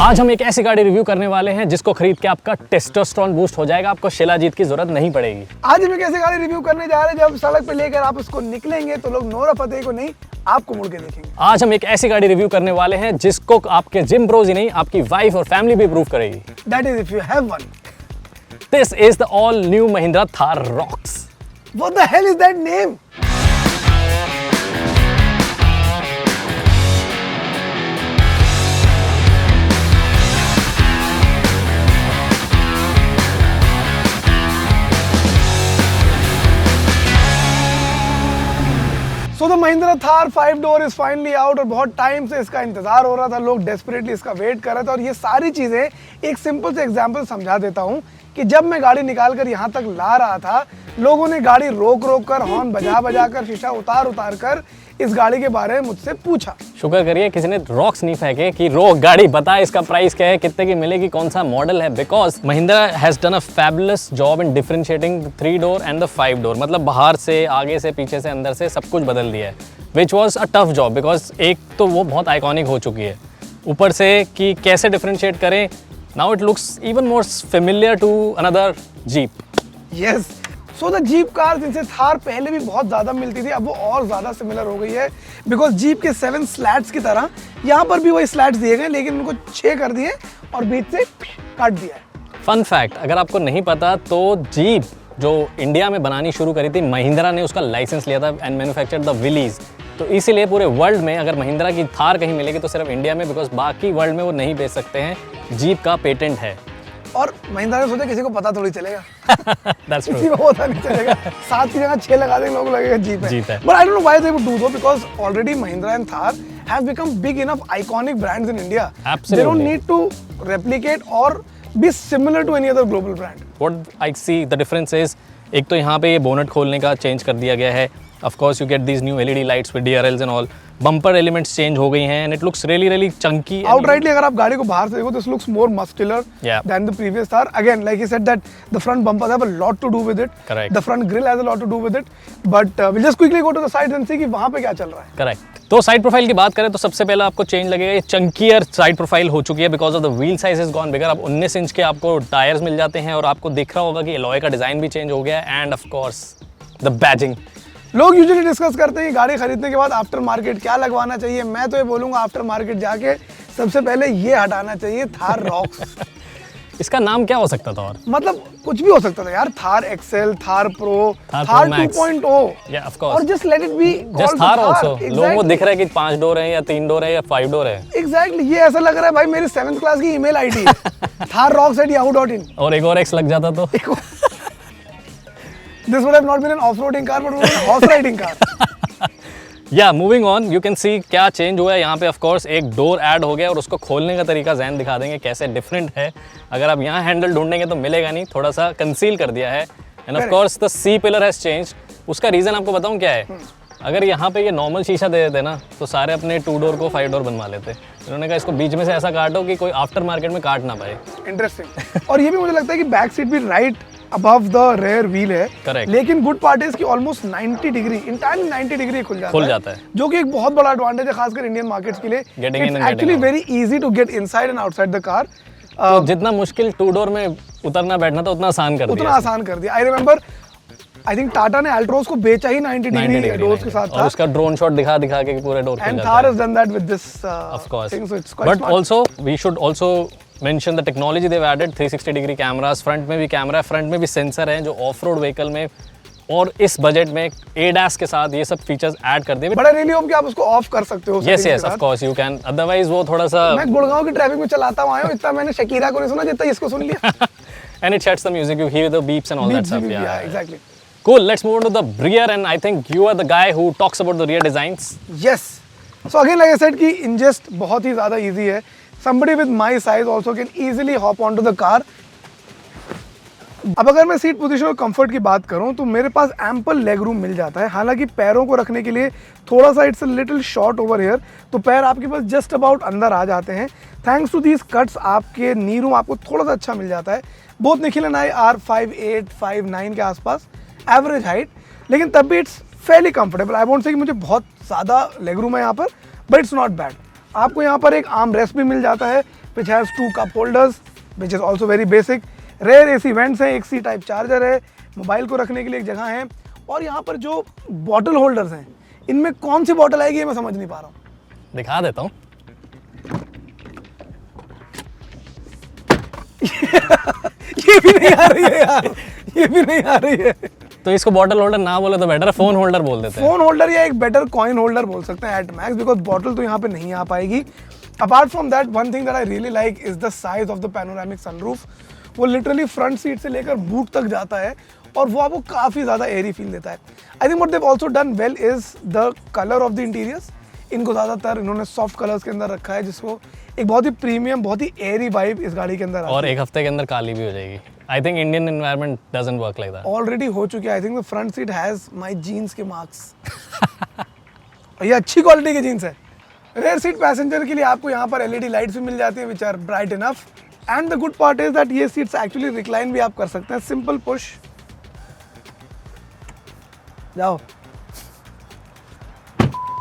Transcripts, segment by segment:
आज हम एक ऐसी गाड़ी रिव्यू करने वाले हैं जिसको खरीद के आपका टेस्टोस्टेरोन बूस्ट हो जाएगा, आपको शिलाजीत की जरूरत नहीं पड़ेगी। आज हम एक ऐसी गाड़ी रिव्यू करने जा रहे हैं जब सड़क पे लेकर आप उसको निकलेंगे तो लोग नोरा फतेही को नहीं आपको मुड़ के देखेंगे। आज हम एक ऐसी गाड़ी रिव्यू करने वाले हैं जिसको आपके जिम ब्रोज ही नहीं आपकी वाइफ और फैमिली भी अप्रूव करेगी। That is if you have one. This is the all new Mahindra Thar rocks. What the hell is that name? So the Mahindra Thar 5-door is finally out और बहुत time से इसका इंतजार हो रहा था, लोग डेस्परेटली इसका वेट कर रहे थे। और ये सारी चीज़ें एक सिंपल से एग्जांपल समझा देता हूँ कि जब मैं गाड़ी निकाल कर यहाँ तक ला रहा था, लोगों ने गाड़ी रोक रोक कर, हॉर्न बजा बजा कर, शीशा उतार उतार कर इस गाड़ी के बारे में मुझसे पूछा। शुक्र करिए किसी ने रॉक्स नहीं फेंके कि रोक गाड़ी, बता इसका प्राइस क्या है, कितने की मिलेगी, कौन सा मॉडल है। Because Mahindra has done a fabulous job in differentiating 3-door and the 5-door। मतलब बाहर से, आगे से, पीछे से, अंदर से सब कुछ बदल दिया है, which was a tough job. Because एक तो वो बहुत आइकॉनिक हो चुकी है, ऊपर से कि कैसे डिफरेंशिएट करें। Now it looks even more familiar to another jeep. Yes, so the jeep car जिनसे थार पहले भी बहुत ज़्यादा मिलती थी, अब वो और ज़्यादा सिमिलर हो गई है। बिकॉज जीप के 7 स्लैट्स की तरह यहाँ पर भी वही स्लैट्स दिए गए, लेकिन उनको 6 कर दिए और बीच से काट दिया है। फन फैक्ट, अगर आपको नहीं पता तो जीप जो इंडिया में बनानी शुरू करी थी महिंद्रा ने, उसका लाइसेंस लिया था एंड मैन्युफैक्चर्ड द विलीज। तो इसीलिए पूरे वर्ल्ड में अगर महिंद्रा की थार कहीं मिलेगी तो सिर्फ इंडिया में, बिकॉज बाकी वर्ल्ड में वो नहीं बेच सकते हैं। जीप का पेटेंट है। और महिंद्रा ने सोचा किसी को पता थोड़ी चलेगा। That's true. किसी को पता नहीं चलेगा। 7 की जगह 6 लगा देंगे, लोग लगेगा जीप है। है। But I don't know why they would do so, because already Mahindra and Thar have become big enough iconic brands in India. Absolutely. They don't need to replicate or be similar to any other global brand. What I see the difference is, एक तो यहाँ पे ये bonnet खोलने का change कर दिया गया है। Of course you get these new LED lights with DRLs and all. Bumper elements change हो गई हैं and it looks really really chunky. Outrightly अगर आप गाड़ी को बाहर से देखो, this looks more muscular than the previous Thar. Again, like he said that the front bumpers have a lot to do with it. Correct. The front grille has a lot to do with it. But we'll just quickly go to the sides and see कि वहाँ पे क्या चल रहा है. Correct. तो side profile की बात करें तो सबसे पहले आपको चेंज लगेगा, ये चंकियर साइड प्रोफाइल हो चुकी है because of the wheel size is gone bigger. अब 19 इंच के आपको टायर्स मिल जाते हैं और आपको दिख रहा होगा कि एलॉय का डिजाइन भी चेंज हो गया है and of course the badging. लोग यूजुअली डिस्कस करते हैं कि गाड़ी खरीदने के बाद आफ्टर मार्केट क्या लगवाना चाहिए। मैं तो ये बोलूँगा आफ्टर मार्केट जाके सबसे पहले ये हटाना चाहिए, थार रॉक्स। इसका नाम क्या हो सकता था? और मतलब कुछ भी हो सकता था यार, थार एक्सेल, थार प्रो, थार 2.0 और just let it be just Thar also. लोगों को दिख रहा है कि 5 डोर है या 3 डोर है या 5 डोर है। एग्जैक्टली, ये ऐसा लग रहा है भाई मेरी 7th क्लास की ईमेल आईडी है tharrocks@yahoo.in। और एक और एक्स लग जाता तो This would have not been an off-roading car, but would have been a horse riding car. या moving on, you can see क्या चेंज हुआ है यहाँ पे। ऑफ कोर्स एक डोर ऐड हो गया और उसको खोलने का तरीका जैन दिखा देंगे कैसे डिफरेंट है। अगर आप यहाँ हैंडल ढूंढेंगे तो मिलेगा नहीं, थोड़ा सा कंसील कर दिया है। And of course the C pillar has change. उसका रीजन आपको बताऊँ क्या है? अगर यहाँ पे ये नॉर्मल शीशा दे देते ना तो सारे अपने 2 डोर को 5 डोर बनवा लेते। उन्होंने कहा इसको बीच में से ऐसा काटो कि कोई आफ्टर मार्केट में काट ना पाए। इंटरेस्टिंग। और ये भी मुझे लगता है कि बैक सीट भी right above the rear wheel है। Correct. लेकिन गुड पार्ट इज कि ऑलमोस्ट 90 डिग्री, इंटायरली 90 डिग्री खुल जाता है, जो कि एक बहुत बड़ा एडवांटेज है खासकर इंडियन मार्केट्स के लिए। It's actually very easy to get inside and outside the car. तो जितना मुश्किल 2 डोर में उतरना बैठना था उतना आसान कर दिया। I remember, I think Tata ने अल्ट्रोज को बेचा ही 90 डिग्री डोर्स के साथ था। और उसका ड्रोन शॉट दिखा के पूरे door and Thar has done that with this of course. Thing, so it's quite but also we should also mention the technology they have added. 360 degree cameras, front में भी कैमरा है, फ्रंट में भी sensor है जो ऑफ रोड व्हीकल में और इस बजट में ADAS के साथ ये सब फीचर्स ऐड कर दिए। बट आई रियली होप कि आप उसको ऑफ कर सकते हो। Yes of course you can, otherwise वो थोड़ा सा। मैं गुड़गांव की ट्रैफिक में चलाता हुआ आया हूं, इतना मैंने शकीरा को नहीं सुना जितना इसको सुन लिया। And it sets the music, you here the beeps and all that stuff. या exactly. Cool, let's move on to the rear and I think you are the guy who talks about the rear designs. Yes. So again, like I said कि ingest बहुत ही ज़्यादा easy है. Somebody with my size also can easily hop onto the car. अब अगर मैं seat position और comfort की बात करूं तो मेरे पास एम्पल लेग रूम मिल जाता है। हालांकि पैरों को रखने के लिए थोड़ा सा it's a little short over here, तो पैर आपके पास जस्ट अबाउट अंदर आ जाते हैं। थैंक्स टू दीज कट्स आपके नी रूम आपको थोड़ा सा अच्छा मिल जाता है। Both Nikhil and I R 5'8", 5'9" के आसपास एवरेज हाइट, लेकिन तब भी it's Fairlie comfortable. I won't say कि मुझे बहुत ज़्यादा लेग रूम है यहाँ पर, बट इट्स नॉट बैड। आपको यहाँ पर एक आर्म रेस्ट भी मिल जाता है, which has 2 cup holders, which is also very basic. Rear AC vents हैं, एक C type चार्जर है, मोबाइल को रखने के लिए एक जगह है, और यहाँ पर जो बॉटल होल्डर्स हैं, इनमें कौन सी बॉटल आएगी ये मैं समझ नहीं पा रहा हूँ. दिखा देता हूँ. ये भी नहीं आ रही है यार, ये भी नहीं आ रही है. तो इसको बॉटल होल्डर ना बोले तो बेटर है, फोन होल्डर बोल देते हैं. फोन होल्डर या एक बेटर कॉइन होल्डर बोल सकते हैं एट मैक्स, बिकॉज बॉटल तो यहाँ पे नहीं आ पाएगी. Apart from that, one thing that I really like is the size of the panoramic sunroof. वो लिटरली फ्रंट सीट से लेकर बूट तक जाता है और वो आपको काफ़ी ज़्यादा एयरी फील देता है. I think what they have also done well is the colour of the interiors. इनको ज़्यादातर इन्होंने सॉफ्ट कलर्स के अंदर रखा है, जिसको एक बहुत ही प्रीमियम, बहुत ही एयरी वाइब इस गाड़ी के अंदर और एक हफ्ते के अंदर काली भी हो जाएगी. I think Indian environment doesn't work like that. Already हो चुकी है. I think the front seat has my jeans के मार्क्स. ये अच्छी क्वालिटी की जीन्स है. रेयर सीट पैसेंजर के लिए आपको यहाँ पर एलईडी लाइट्स भी मिल जाती हैं which are bright enough. And the good part is that ये सीट्स एक्चुअली रिक्लाइन भी आप कर सकते हैं. सिंपल पुश, जाओ.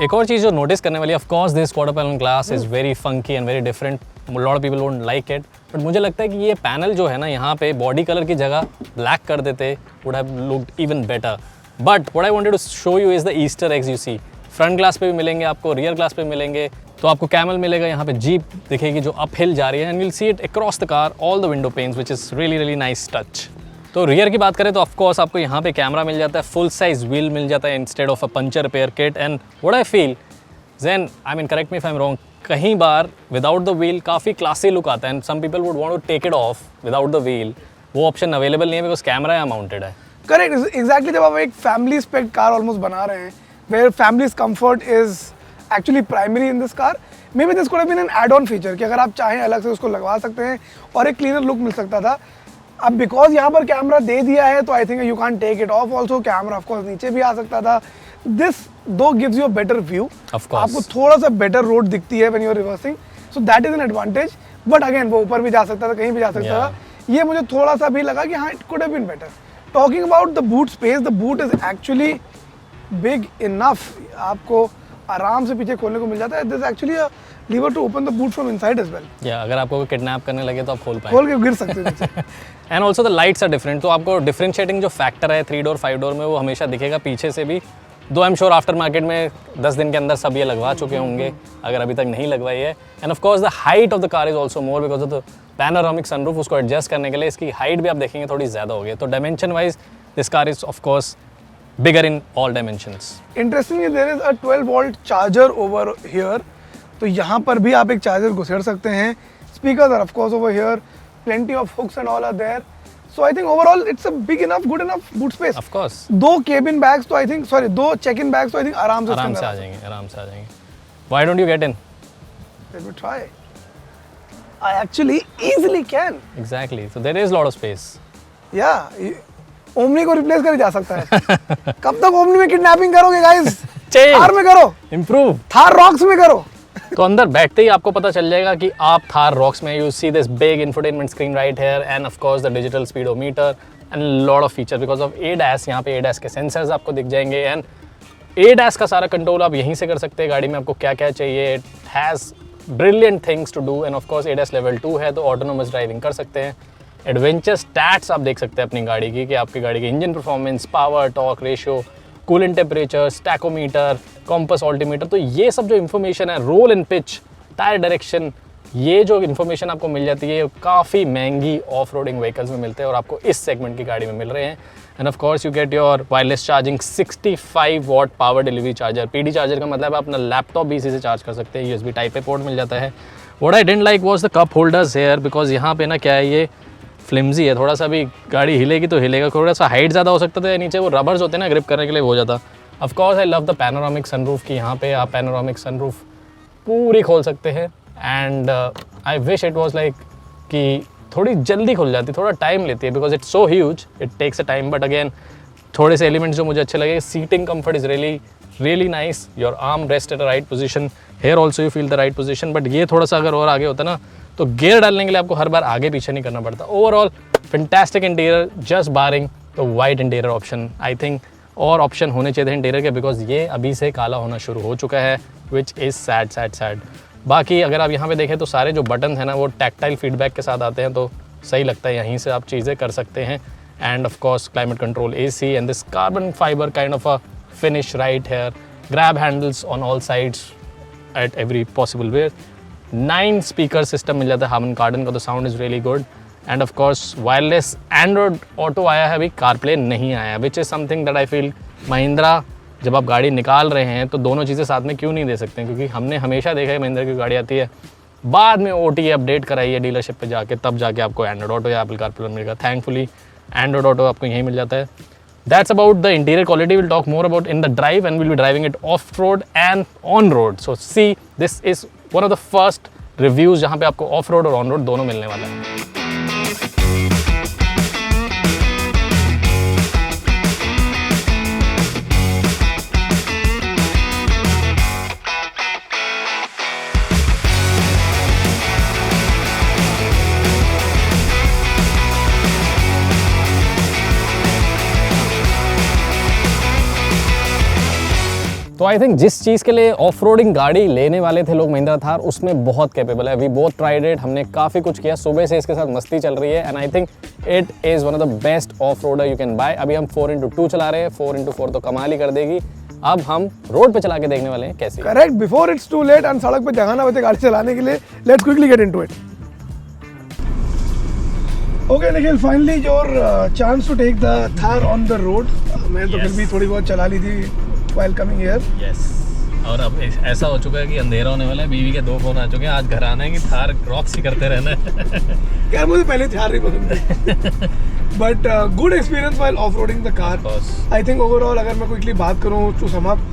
एक और चीज़ जो नोटिस करने वाली, of course this quarter panel glass is very funky and very different. Lot of people won't like it, but मुझे लगता है कि ये पैनल जो है ना, यहाँ पे बॉडी कलर की जगह ब्लैक कर देते would have looked even better. But what I wanted to show you is the Easter eggs. You see front glass पे भी मिलेंगे आपको, रियर ग्लास पे मिलेंगे. तो आपको कैमल मिलेगा, यहाँ पे जीप दिखेगी जो अप हिल जा रही है, and will see it across the car all the window panes, which is really really nice touch. तो रियर की बात करें तो ऑफकोर्स आपको यहाँ पे कैमरा मिल जाता है, फुल साइज व्हील मिल जाता है instead of a puncture repair kit. And what I feel then, I mean correct me if I am wrong, कहीं बार विदाउट द व्हील काफ़ी क्लासी लुक आता है, and some people would want to take it off without the wheel. वो option available नहीं है because camera यहाँ mounted है. Correct, exactly. जब आप एक फैमिली स्पेक कार ऑलमोस्ट बना रहे हैं, where families comfort is actually primary in this car, maybe this could have been an add on feature कि अगर आप चाहें अलग से उसको लगवा सकते हैं और एक क्लीनर लुक मिल सकता था. अब बिकॉज यहाँ पर कैमरा दे दिया है तो I think you can take it off also. Camera of course नीचे भी आ सकता था. This though gives you a better view. आपको थोड़ा सा बेटर रोड दिखती है when you are reversing, so that is an advantage. But again वो ऊपर भी जा सकता था, कहीं भी जा सकता था. ये मुझे थोड़ा सा भी लगा कि हाँ, it could have been better. Talking about the boot space, the boot is actually big enough. आपको आराम से पीछे खोलने को मिल जाता है. This actually a lever to open the boot from inside as well. या अगर आपको किडनैप करने लगे तो आप खोल पाएंगे, खोल के गिर सकते हैं. And also the lights are different. तो आपको डिफरेंशिएटिंग जो फैक्टर है 3 डोर 5 डोर में, वो हमेशा दिखेगा पीछे से भी. दो I am sure after market में 10 दिन के अंदर सब ये लगवा चुके होंगे, अगर अभी तक नहीं लगवाई है. And of course the height of the car is also more because of the panoramic sunroof. उसको एडजस्ट करने के लिए इसकी हाइट भी आप देखेंगे थोड़ी ज़्यादा होगी. तो dimension wise this car is of course bigger in all dimensions. Interestingly, there is a 12-volt charger over here. तो यहाँ पर भी आप एक चार्जर घुसेड़ सकते हैं. Speakers are of course over here. Plenty of hooks and all are there. So I think overall it's a big enough, good enough boot space. Of course. दो cabin bags तो I think, sorry, दो check-in bags तो I think आराम से आ जाएंगे, आराम से आ जाएंगे. Why don't you get in? Let me try. I actually easily can. Exactly. So there is a lot of space. Yeah. Omni को रिप्लेस कर जा सकता है. कब तक ओमनी में किडनैपिंग करोगे गाइस? थार में करो, इम्प्रूव. थार रॉक्स में करो. तो अंदर बैठते ही आपको पता चल जाएगा कि आप थार रॉक्स में. You see this big infotainment screen right here, and of course the digital speedometer and lot of feature because of ADAS. यहाँ पे ADAS के सेंसर्स आपको दिख जाएंगे, एंड ADAS का सारा कंट्रोल आप यहीं से कर सकते हैं. गाड़ी में आपको क्या क्या चाहिए, it has brilliant things to do. And of course ADAS level 2 है तो ऑटोनोमस ड्राइविंग कर सकते हैं. एडवेंचर स्टैट्स आप देख सकते हैं अपनी गाड़ी की, कि आपकी गाड़ी की engine performance, power, torque ratio, coolant temperature, tachometer, compass altimeter. तो ये सब जो इन्फॉर्मेशन है, roll and pitch, tyre direction, ये जो इन्फॉर्मेशन आपको मिल जाती है काफ़ी महंगी ऑफ रोडिंग व्हीकल्स में मिलते हैं और आपको इस सेगमेंट की गाड़ी में मिल रहे हैं. And of course you get your wireless charging 65 what power delivery charger. PD charger का मतलब है अपना लैपटॉप भी इसी से चार्ज कर सकते हैं. USB टाइप पे पोर्ट मिल जाता है. What I didn't like was the cup holders here, because यहाँ पे ना क्या है, ये फ्लिम्जी है. थोड़ा सा भी गाड़ी हिलेगी तो हिलेगा. थोड़ा सा हाइट ज़्यादा हो सकता था, नीचे वो रबर्स होते हैं ना ग्रिप करने के लिए, वो हो जाता. Of course I love the panoramic sunroof की यहाँ पे आप पैनोरामिक सनरूफ पूरी खोल सकते हैं. And I wish it was like कि थोड़ी जल्दी खुल जाती, थोड़ा टाइम लेती है because it's so huge, it takes a time. But again थोड़े से एलिमेंट्स जो मुझे अच्छे लगे, seating comfort is really nice. Your arm rest at the right position, here also you feel the right position. But ये थोड़ा सा अगर और आगे होता ना तो गियर डालने के लिए आपको हर बार आगे पीछे नहीं करना पड़ता. ओवरऑल फैंटास्टिक इंटीरियर, जस्ट बारिंग तो white interior option. I think और ऑप्शन होने चाहिए थे इंटीरियर के, बिकॉज ये अभी से काला होना शुरू हो चुका है, विच इज़ सैड. बाकी अगर आप यहाँ पे देखें तो सारे जो बटन है ना वो टैक्टाइल फीडबैक के साथ आते हैं, तो सही लगता है, यहीं से आप चीज़ें कर सकते हैं। And of course climate control AC and this carbon fibre kind of a finish right here, grab handles on all sides at every possible way, 9 speaker system मिल जाता है हार्मन कार्डन का, तो sound is really good. And of course wireless Android Auto आया है, अभी CarPlay नहीं आया, which is something that I feel Mahindra जब आप गाड़ी निकाल रहे हैं तो दोनों चीज़ें साथ में क्यों नहीं दे सकते हैं, क्योंकि हमने हमेशा देखा है महिंद्रा की गाड़ी आती है बाद में OTA अपडेट कराई है डीलरशिप पे जाके, तब जाके आपको एंड्रॉयड ऑटो या एप्पल कारप्ले मिलेगा। थैंकफुली एंड्रॉयड ऑटो आपको यहीं मिल जाता है। That's about the interior quality, will talk more about in the drive and will be driving it of road and on road. So see this is one of the first reviews जहाँ पे आपको of road और on road दोनों मिलने वाला है। तो I think जिस चीज़ के लिए ऑफ रोडिंग गाड़ी लेने वाले थे लोग महिंद्रा थार, उसमें बहुत कैपेबल है। वी बोथ ट्राइड इट, हमने काफ़ी कुछ किया, सुबह से इसके साथ मस्ती चल रही है and I think it is one of the best off roader you can buy. अभी हम 4x2 चला रहे हैं, 4x4 तो कमाल ही कर देगी। अब हम रोड पे चला के देखने वाले हैं कैसी। Correct, before it's too late and सड़क पे जगह ना बचे गाड़ी चलाने के लिए, let's quickly get into it. Okay Nikhil, finally your chance to take the Thar on the road. मैं तो फिर भी थोड़ी बहुत चला ली थी while coming here. Yes. और अब ऐसा हो चुका है कि अंधेरा होने वाला है, बीवी के 2 फोन आ चुके हैं, आज घर आना है कि थार रॉक्स ही करते रहना है। यार मुझे पहले थार नहीं पसंद थी, but good experience while off-roading the car. I think overall अगर मैं क्विकली बात करूँ to sum up,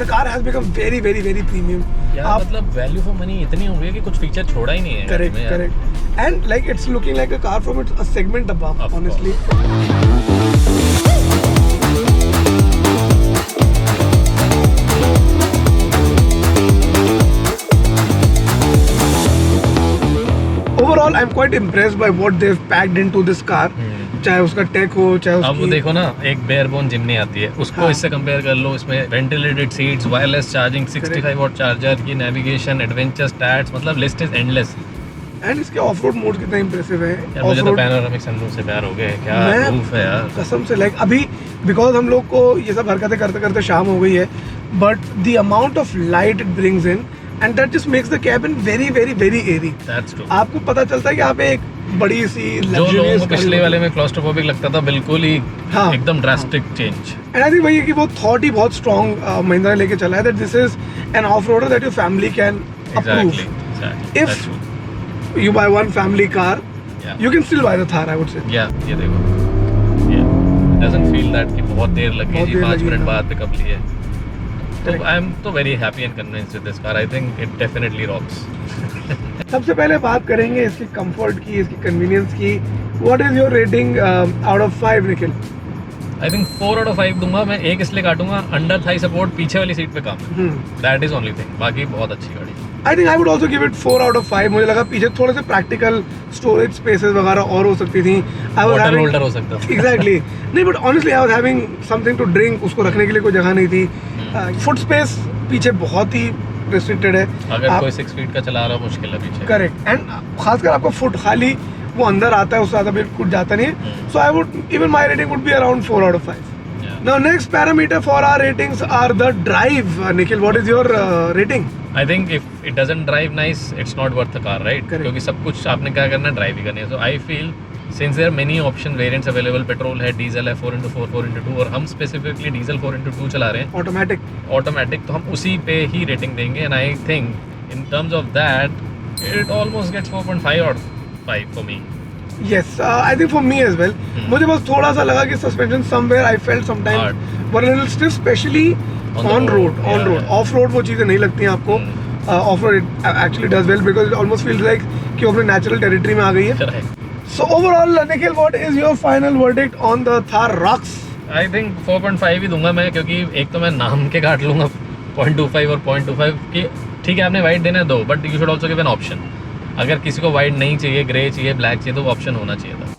the car has become very very very premium. यार मतलब वैल्यू फॉर मनी इतनी हो गई है कि कुछ फीचर छोड़ा ही नहीं है। Correct, correct. And like it's looking like a car from a segment above, honestly. Overall, I'm quite impressed by what they've packed into this car. चाहे उसका टेक हो, चाहे उसकी... अब वो देखो ना, एक बेयरबोन जिमनी आती है, उसको इससे कंपेयर कर लो। इसमें ventilated seats, wireless charging, 65 watt charger की, नेविगेशन, एडवेंचर स्टैट्स, मतलब लिस्ट इज एंडलेस। एंड इसके ऑफ रोड मोड कितना इंप्रेसिव है। यार मुझे तो पैनोरामिक सनरूफ से प्यार हो गया है, क्या रूफ है यार कसम से। लाइक अभी बिकॉज हम लोग को ये सब हरकतें करते करते शाम हो गई है, but the amount of light it brings in and that just makes the cabin very very very airy. That's true. आपको पता चलता है कि यहाँ पे एक बड़ी सी जो लोगों को पिछले वाले में क्लॉस्ट्रोफोबिक लगता था, बिल्कुल ही एकदम drastic change. And I think वही है कि वो थॉट ही बहुत स्ट्रॉन्ग महिंद्रा लेके चला है, that this is an off roader that your family can approve. If you by one family car, you can still by the Thar, I would say. या ये देखो, डजंट फील दैट कि बहुत देर लगी जी, 5 मिनट बाद पिकअप लिए। तो आई एम तो very happy and convinced with this car. I think it definitely rocks. सबसे पहले बात करेंगे इसकी कंफर्ट की, इसकी कन्वीनियंस की। What is your rating out of 5 Nikhil? I think 4 out of 5 दूंगा मैं। एक इसलिए काटूंगा, अंडर थाई सपोर्ट पीछे वाली सीट पे काम है, दैट इज ओनली थिंग। बाकी बहुत अच्छी गाड़ी। I think I would also give it 4 out of 5। मुझे लगा पीछे थोड़े से प्रैक्टिकल स्टोरेज स्पेसेस वगैरह और हो सकती थी, वाटर होल्डर हो सकता था। एग्जैक्टली नहीं, but honestly I was having something to drink, उसको रखने के लिए कोई जगह नहीं थी। फुट स्पेस पीछे बहुत ही रिस्ट्रिक्टेड है। अगर कोई 6 फीट का चला रहा हो मुश्किल है पीछे। करेक्ट, एंड खासकर आपका फुट खाली वो अंदर आता है, उससे ज़्यादा भी कुछ जाता नहीं है। So I would even my rating would be around 4 out of 5। Now next parameter for our ratings are the drive. Nikhil, what is your rating? I think if it doesn't drive nice, it's not worth the car, right? क्योंकि सब कुछ आपने क्या करना है, drive ही करनी है। So I feel since there are many option variants available, petrol है, डीजल है, 4x4, 4x2, और हम स्पेसिफिकली डीजल 4x2 चला रहे हैं, ऑटोमेटिक, तो हम उसी पे ही रेटिंग देंगे। And I think in terms of that it almost gets 4.5 out of 5 for me. Yes, I think for me as well. मुझे बस थोड़ा सा लगा कि suspension somewhere I felt sometimes were a little stiff, especially on road. Off road वो चीज़ें नहीं लगती हैं आपको। Off road it actually does well because it almost feels like कि वो अपने natural territory में आ गई है। So overall, Nikhil, what is your final verdict on the Thar Rocks? I think 4.5 ही दूंगा मैं, क्योंकि एक तो मैं नाम के काट लूँगा 0.25 और 0.25 कि ठीक है आपने वाइट देना दो, but you should also give an option. अगर किसी को वाइट नहीं चाहिए, ग्रे चाहिए, ब्लैक चाहिए, तो ऑप्शन होना चाहिए था।